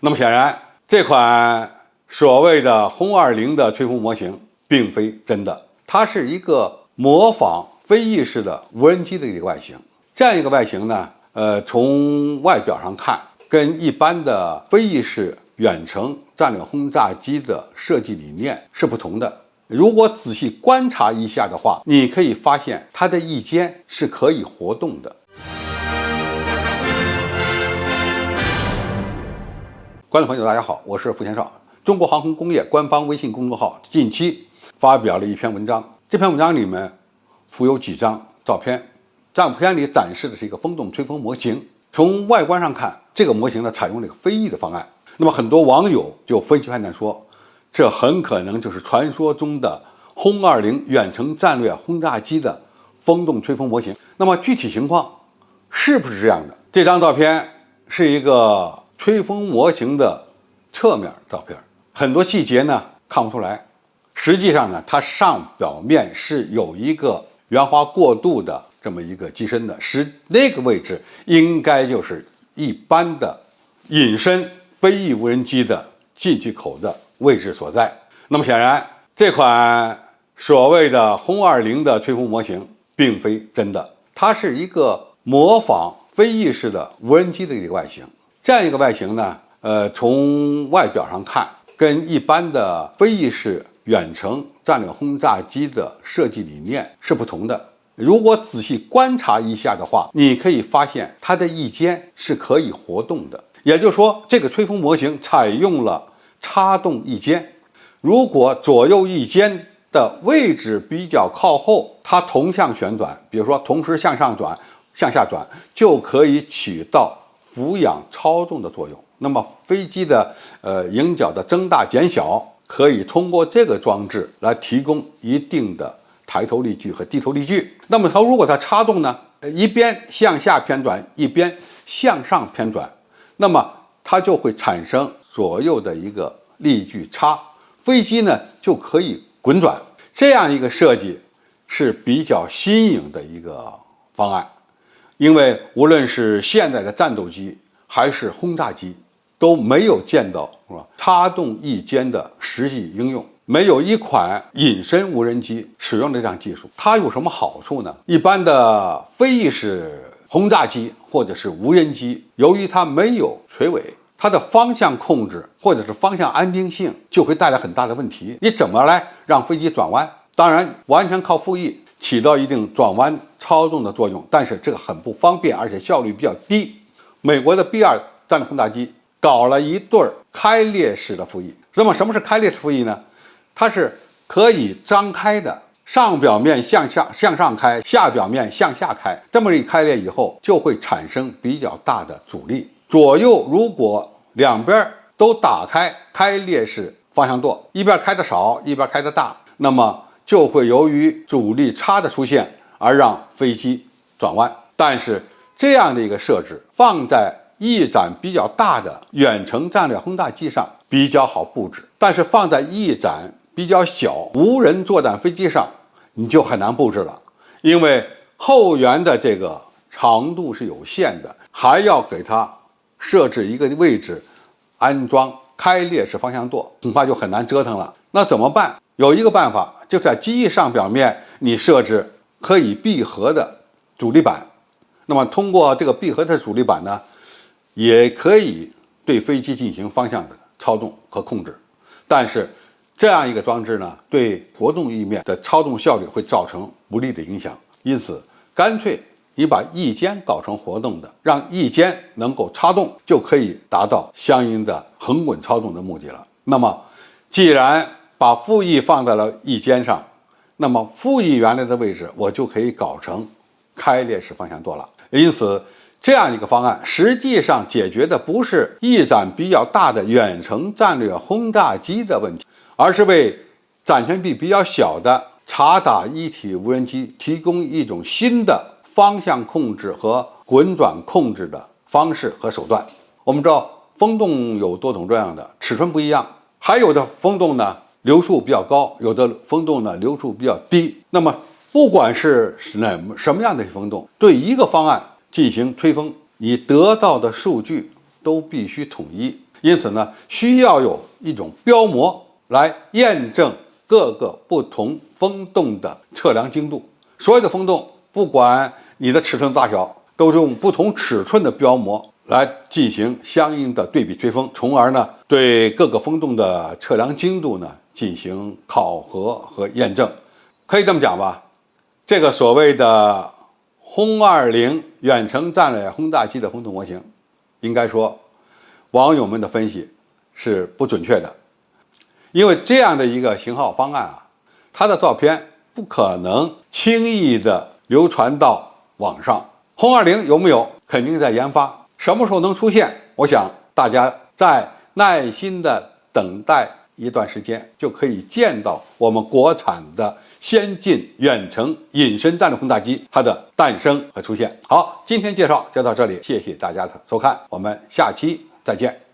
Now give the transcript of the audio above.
那么显然，这款所谓的轰20的吹风模型并非真的，它是一个模仿飞翼式的无人机的一个外形。这样一个外形呢，从外表上看，跟一般的飞翼式远程战略轰炸机的设计理念是不同的。如果仔细观察一下的话，你可以发现它的翼尖是可以活动的。观众朋友大家好，我是付先少。中国航空工业官方微信公众号近期发表了一篇文章，这篇文章里面附有几张照片，照片里展示的是一个风洞吹风模型。从外观上看，这个模型呢采用了一个飞翼的方案。那么很多网友就分析判断说，这很可能就是传说中的轰20远程战略轰炸机的风洞吹风模型。那么具体情况是不是这样的？这张照片是一个吹风模型的侧面照片，很多细节呢看不出来。实际上呢，它上表面是有一个圆滑过渡的这么一个机身的，那个位置应该就是一般的隐身飞翼无人机的进气口的位置所在。那么显然，这款所谓的轰20的吹风模型并非真的，它是一个模仿飞翼式的无人机的一个外形。这样一个外形呢，从外表上看，跟一般的飞翼式远程战略轰炸机的设计理念是不同的。如果仔细观察一下的话，你可以发现它的翼尖是可以活动的。也就是说，这个吹风模型采用了插动翼尖。如果左右翼尖的位置比较靠后，它同向旋转，比如说同时向上转、向下转，就可以起到俯仰操纵的作用。那么飞机的迎角的增大减小，可以通过这个装置来提供一定的抬头力矩和低头力矩。那么如果它插动呢，一边向下偏转，一边向上偏转，那么它就会产生左右的一个力矩差，飞机呢就可以滚转。这样一个设计是比较新颖的一个方案，因为无论是现在的战斗机还是轰炸机，都没有见到插动翼尖的实际应用。没有一款隐身无人机使用了这样技术。它有什么好处呢？一般的飞翼式轰炸机或者是无人机，由于它没有垂尾，它的方向控制或者是方向安定性就会带来很大的问题。你怎么来让飞机转弯？当然完全靠副翼起到一定转弯操纵的作用，但是这个很不方便，而且效率比较低。美国的 B2战略轰炸机搞了一对开裂式的副翼。那么什么是开裂式副翼呢？它是可以张开的，上表面向上开，下表面向下开。这么一开裂以后，就会产生比较大的阻力。左右如果两边都打开开裂式方向舵，一边开的少，一边开的大，那么就会由于阻力差的出现而让飞机转弯。但是这样的一个设置放在翼展比较大的远程战略轰炸机上比较好布置，但是放在翼展比较小无人作战飞机上你就很难布置了，因为后缘的这个长度是有限的，还要给它设置一个位置安装开裂式方向舵，恐怕就很难折腾了。那怎么办？有一个办法，就在机翼上表面你设置可以闭合的阻力板。那么通过这个闭合的阻力板呢，也可以对飞机进行方向的操纵和控制。但是这样一个装置呢，对活动翼面的操纵效率会造成不利的影响，因此干脆你把翼尖搞成活动的，让翼尖能够插动，就可以达到相应的横滚操纵的目的了。那么既然把副翼放在了翼尖上，那么副翼原来的位置我就可以搞成开裂式方向舵了。因此这样一个方案实际上解决的不是翼展比较大的远程战略轰炸机的问题，而是为展现臂比较小的察打一体无人机提供一种新的方向控制和滚转控制的方式和手段。我们知道风洞有多种多样的，尺寸不一样，还有的风洞呢流速比较高，有的风洞呢流速比较低。那么不管是什么样的风洞，对一个方案进行吹风，你得到的数据都必须统一。因此呢，需要有一种标模来验证各个不同风洞的测量精度。所有的风洞，不管你的尺寸大小，都是用不同尺寸的标模来进行相应的对比吹风，从而呢对各个风洞的测量精度呢进行考核和验证。可以这么讲吧，这个所谓的轰20远程战略轰炸机的风洞模型，应该说网友们的分析是不准确的，因为这样的一个型号方案啊，它的照片不可能轻易的流传到网上。轰20有没有？肯定在研发，什么时候能出现？我想大家再耐心的等待一段时间，就可以见到我们国产的先进远程隐身战略轰炸机它的诞生和出现。好，今天介绍就到这里，谢谢大家的收看，我们下期再见。